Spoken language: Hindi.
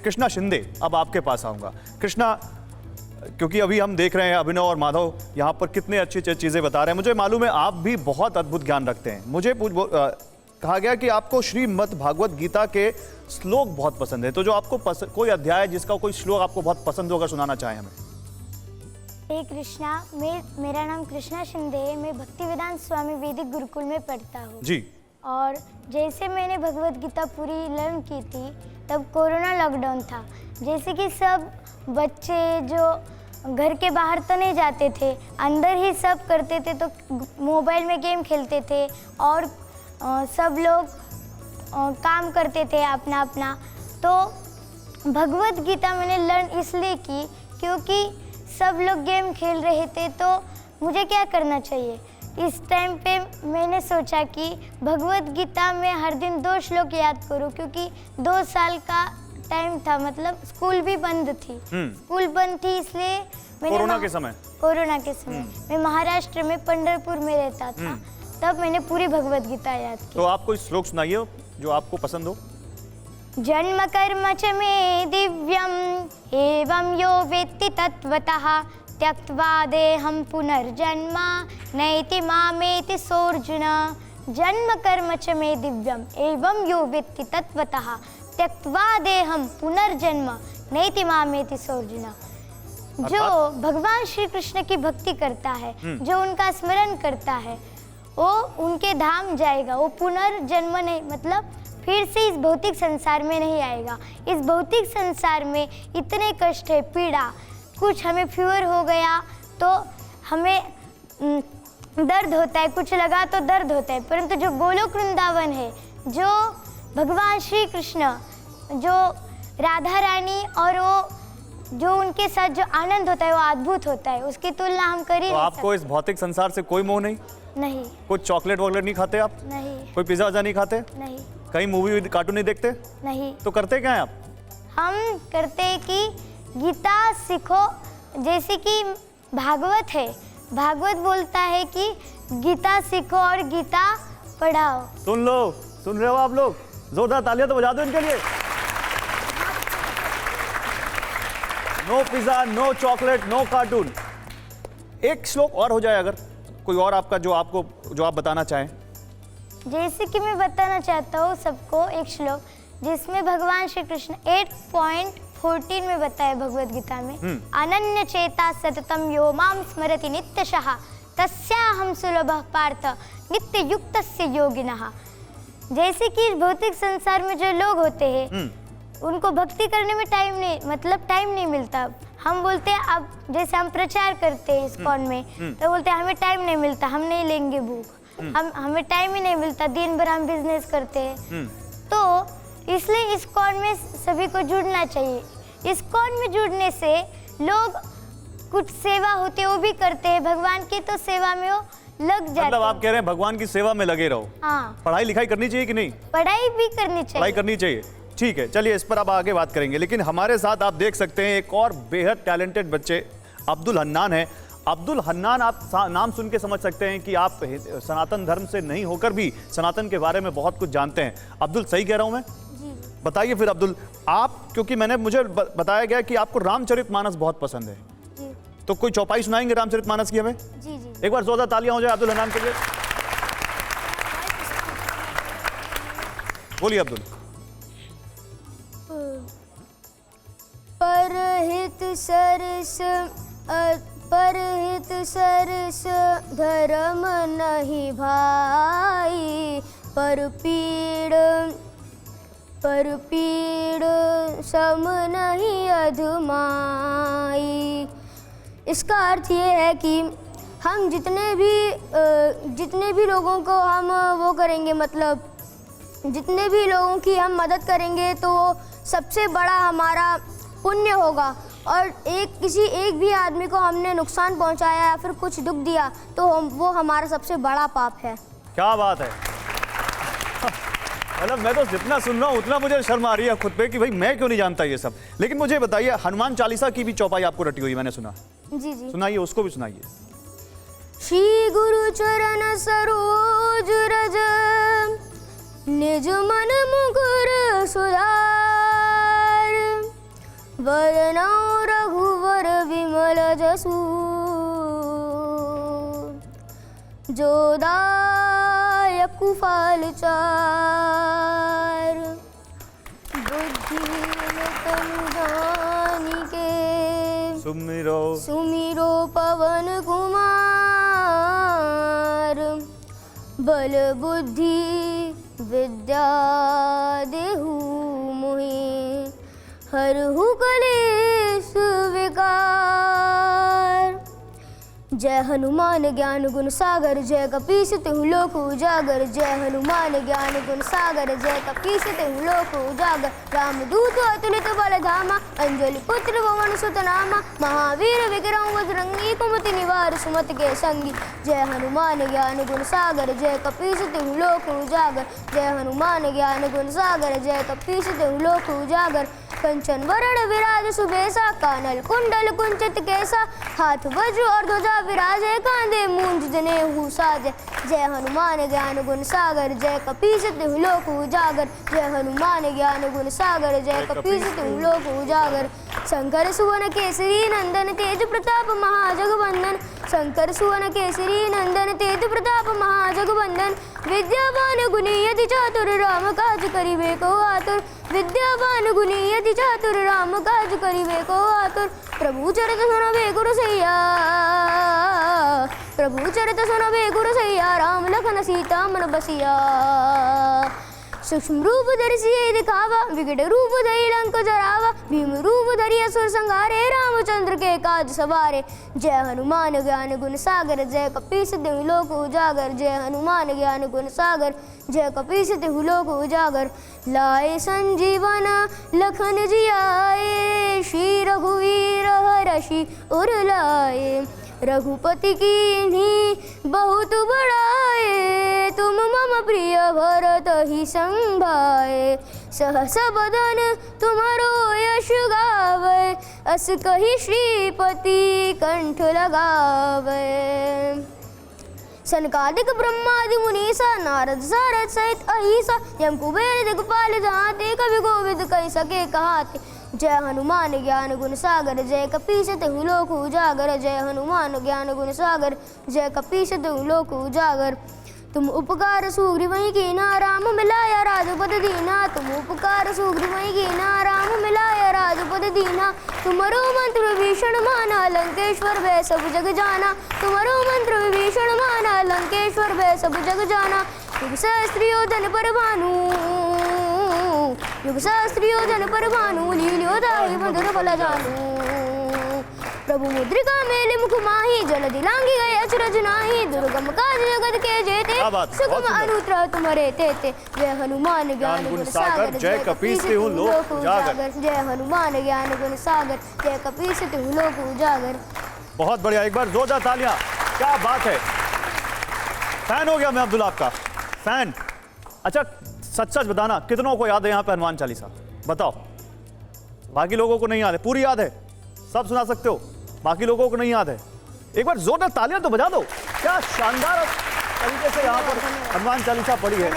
कृष्णा शिंदे, अब आपके पास आऊँगा। कृष्णा, क्योंकि अभी हम देख रहे हैं अभिनव और माधव यहाँ पर कितने अच्छी चीज़ें बता रहे हैं, मुझे मालूम है आप भी बहुत अद्भुत ज्ञान रखते हैं। मुझे कहा गया कि आपको श्रीमद् भागवत गीता के श्लोक बहुत पसंद है, तो जो आपको कोई अध्याय जिसका कोई श्लोक आपको बहुत पसंद होगा सुनाना चाहें हमें। हे कृष्णा, मेरा नाम कृष्णा शिंदे है। मैं भक्तिवेदांत स्वामी वैदिक गुरुकुल में पढ़ता हूँ जी। और जैसे मैंने भगवत गीता पूरी लर्न की थी तब कोरोना लॉकडाउन था। जैसे कि सब बच्चे जो घर के बाहर तो नहीं जाते थे, अंदर ही सब करते थे, तो मोबाइल में गेम खेलते थे और सब लोग काम करते थे अपना अपना। तो भगवत गीता मैंने लर्न इसलिए की क्योंकि सब लोग गेम खेल रहे थे, तो मुझे क्या करना चाहिए। इस टाइम पे मैंने सोचा कि भगवत गीता में हर दिन 2 श्लोक याद करूं, क्योंकि 2 साल का टाइम था, मतलब स्कूल भी बंद थी। स्कूल बंद थी इसलिए मैंने कोरोना के समय मैं महाराष्ट्र में पंढरपुर में रहता था, तब मैंने पूरी भगवत गीता याद की। तो आप कोई श्लोक सुनाइए जो आपको पसंद हो। जन्म कर्म च मे दिव्यम् एवं यो वेत्ति तत्त्वतः त्यक्त्वा देहं पुनर्जन्म नैति मामेति सोऽर्जुन। जन्म कर्म च मे दिव्यम् एवं यो वेत्ति तत्त्वतः त्यक्त्वा देहं पुनर्जन्म नैति मामेति सोऽर्जुन। जो भगवान श्री कृष्ण की भक्ति करता है, जो उनका स्मरण करता है, वो उनके धाम जाएगा। वो पुनर्जन्म नहीं, मतलब फिर से इस भौतिक संसार में नहीं आएगा। इस भौतिक संसार में इतने कष्ट है, पीड़ा, कुछ हमें फीवर हो गया तो हमें दर्द होता है, कुछ लगा तो दर्द होता है, परंतु जो गोलोक वृंदावन है, जो भगवान श्री कृष्ण, जो राधा रानी और वो जो उनके साथ जो आनंद होता है वो अद्भुत होता है, उसकी तुलना हम कर ही नहीं सकते। आपको इस भौतिक संसार से कोई मोह नहीं? नहीं। कुछ चॉकलेट वॉकलेट नहीं खाते आप? नहीं। कोई पिज्जा वज्जा नहीं खाते? नहीं। कहीं मूवी कार्टून नहीं देखते? नहीं। तो करते क्या हैं आप? हम करते हैं कि गीता सीखो, जैसे कि भागवत है, भागवत बोलता है कि गीता सीखो और गीता पढ़ाओ। सुन रहे हो आप लोग? जोरदार तालियां तो बजा दो इनके लिए। No pizza, no chocolate, no cartoon. एक श्लोक और हो जाए अगर कोई और आपका जो आप बताना चाहें। जैसे कि मैं बताना चाहता हूँ सबको एक श्लोक, जिसमें भगवान श्री कृष्ण 8.14 में बताया भगवत गीता में, अनन्य चेता सततम यो माम स्मरति नित्यशः तस्याहं सुलभः पार्थ नित्य युक्तस्य योगिनः। जैसे कि भौतिक संसार में जो लोग होते हैं उनको भक्ति करने में टाइम नहीं मिलता। हम बोलते हैं, अब जैसे हम प्रचार करते हैं इस्कॉन में, तो बोलते हैं हमें टाइम नहीं मिलता, हम नहीं लेंगे बुक, हमें टाइम ही नहीं मिलता, दिन भर हम बिजनेस करते हैं। तो इसलिए इस्कॉन में सभी को जुड़ना चाहिए। इस्कॉन में जुड़ने से लोग कुछ सेवा होती है वो भी करते हैं, भगवान की तो सेवा में वो लग जाते हैं। मतलब आप कह रहे हैं भगवान की सेवा में लगे रहो। हाँ। पढ़ाई लिखाई करनी चाहिए कि नहीं? पढ़ाई भी करनी चाहिए। पढ़ाई करनी चाहिए, ठीक है, चलिए इस पर अब आगे बात करेंगे। लेकिन हमारे साथ आप देख सकते हैं एक और बेहद टैलेंटेड बच्चे अब्दुल हन्नान है। अब्दुल हन्नान, आप नाम सुन के समझ सकते हैं कि आप सनातन धर्म से नहीं होकर भी सनातन के बारे में बहुत कुछ जानते हैं। अब्दुल, सही कह रहा हूं मैं? जी। बताइए फिर अब्दुल, आप, क्योंकि मुझे बताया गया कि आपको रामचरितमानस बहुत पसंद है, जी। तो कोई चौपाई सुनाएंगे रामचरितमानस की हमें? जी जी। एक बार जोरदार तालियां हो जाए अब्दुल हन्नान के लिए। बोलिए अब्दुल। परहित सरस धर्म नहीं भाई, पर पीड़ सम नहीं अधमाई। इसका अर्थ ये है कि हम जितने भी लोगों को हम वो करेंगे, मतलब जितने भी लोगों की हम मदद करेंगे तो वो सबसे बड़ा हमारा पुण्य होगा। और किसी एक भी आदमी को हमने नुकसान पहुंचाया या फिर कुछ दुख दिया तो वो हमारा सबसे बड़ा पाप है। क्या बात है। मतलब मैं तो जितना सुन रहा हूँ उतना मुझे शर्म आ रही है खुद पे कि भाई मैं क्यों नहीं जानता ये सब। लेकिन मुझे बताइए, हनुमान चालीसा की भी चौपाई आपको रटी हुई मैंने सुना। जी जी। सुनाइए, उसको भी सुनाइए। श्री गुरु चरण सरोज रज निज मन मुकुर सुधार, वरनौ रघुवर विमल जसु जोदायक कुफल चार बुद्धिहीन तनु जानिके सुमिरो सुमिरो पवन कुमार बल बुद्धि विद्या देहु मोहि हरहु कलेश विकार। जय हनुमान ज्ञान गुण सागर जय कपीस तिहु लोक उजागर। जय हनुमान ज्ञान गुण सागर जय कपीस तिहु लोक उजागर। रामदूत अतुलित बल धामा अंजलि पुत्र पवन सुत नामा। महावीर विक्रम बजरंगी कुमति निवार सुमति के संगी। जय हनुमान ज्ञान गुण सागर जय कपीस तिहु लोक उजागर। जय हनुमान ज्ञान गुण सागर जय कपीस तिहु लोक उजागर। कंचन वरण विराज सुबेसा कानल कुंडल कुंचित केसा। हाथ वज्र और ध्वजा विराजे कांधे मूंज जनेऊ साजे। जय हनुमान ज्ञान गुण सागर जय कपीस तिहु लोक उजागर। जय हनुमान ज्ञान गुण सागर जय कपीस तिहु लोक उजागर। शंकर सुवन केसरी नंदन तेज प्रताप महाजगवंदन। शंकर सुवन केसरी नंदन तेज प्रताप महाजगवंदन। विद्यावान गुणी यति चातुर राम काज करिबे को आतुर। विद्यावान गुणी यति चातुर राम काज करिबे को आतुर। प्रभु चरित सुनबे गुरु सैया प्रभु चरित सुनबे गुरु सैया। राम लखन सीता मन बसिया। सूक्ष्म रूप धरि सिय दिखावा विकट रूप धरि लंक जरावा। भीम रूप धरि असुर संहारे रामचंद्र के काज सवारे। जय हनुमान ज्ञान गुण सागर जय कपीस तिहु लोक उजागर। जय हनुमान ज्ञान गुण सागर जय कपीस तिहु लोक उजागर। लाए संजीवन लखन जियाए श्री रघुवीर हरषि उर लाए। रघुपति कीन्ही बहुत बड़ाए तुम मम प्रिय भरत ही संभाए। सहस बदन तुम्हारो यश गावे अस कहि श्रीपति कंठ लगावे। सनकादिक ब्रह्मादि मुनीसा नारद सारद सहित अहिसा। यम कुबेर दिगपाल जहाते कवि गोविंद कहि सके कहाते। जय हनुमान ज्ञान गुण सागर जय कपीस तिहु लोक उजागर। जय हनुमान ज्ञान गुण सागर जय कपीस तिहु लोक उजागर। तुम उपकार सुग्रीवहि कीन्हा राम मिलाया राजपद दीन्हा। तुम उपकार सुग्रीवहि कीन्हा राम मिलाया राजपद दीन्हा। तुम्हारो मंत्र विभीषण माना लंकेश्वर भय सब जग जाना। तुम्हारो मंत्र विभीषण माना लंकेश्वर भय सब जग जाना। युग सहस्त्र योजन पर भानु युग सहस्त्र योजन पर भानु। लील्योताहि मधुर फल जानू। प्रभु मुद्रिका मेलि मुख माहि जलधि लांघि गए अचरज नाहि। दुर्गम काज जगत के जेते सुगम अनुग्रह तुम्हारे तेते। जय हनुमान ज्ञान गुण सागर जय कपीस तिहु लोक उजागर। जय हनुमान ज्ञान गुण सागर जय कपीस तिहु लोक उजागर। बहुत बढ़िया, एक बार जोरदार तालियां। क्या बात है, फैन हो गया मैं अब्दुल आपका, फैन। अच्छा सच सच बताना कितनों को याद है यहाँ पे हनुमान चालीसा? बताओ। बाकी लोगों को नहीं याद है? पूरी याद है? सब सुना सकते हो? बाकी लोगों को नहीं याद है? एक बार जोरदार तालियां तो बजा दो। क्या शानदार तरीके से यहाँ पर हनुमान चालीसा पढ़ी है।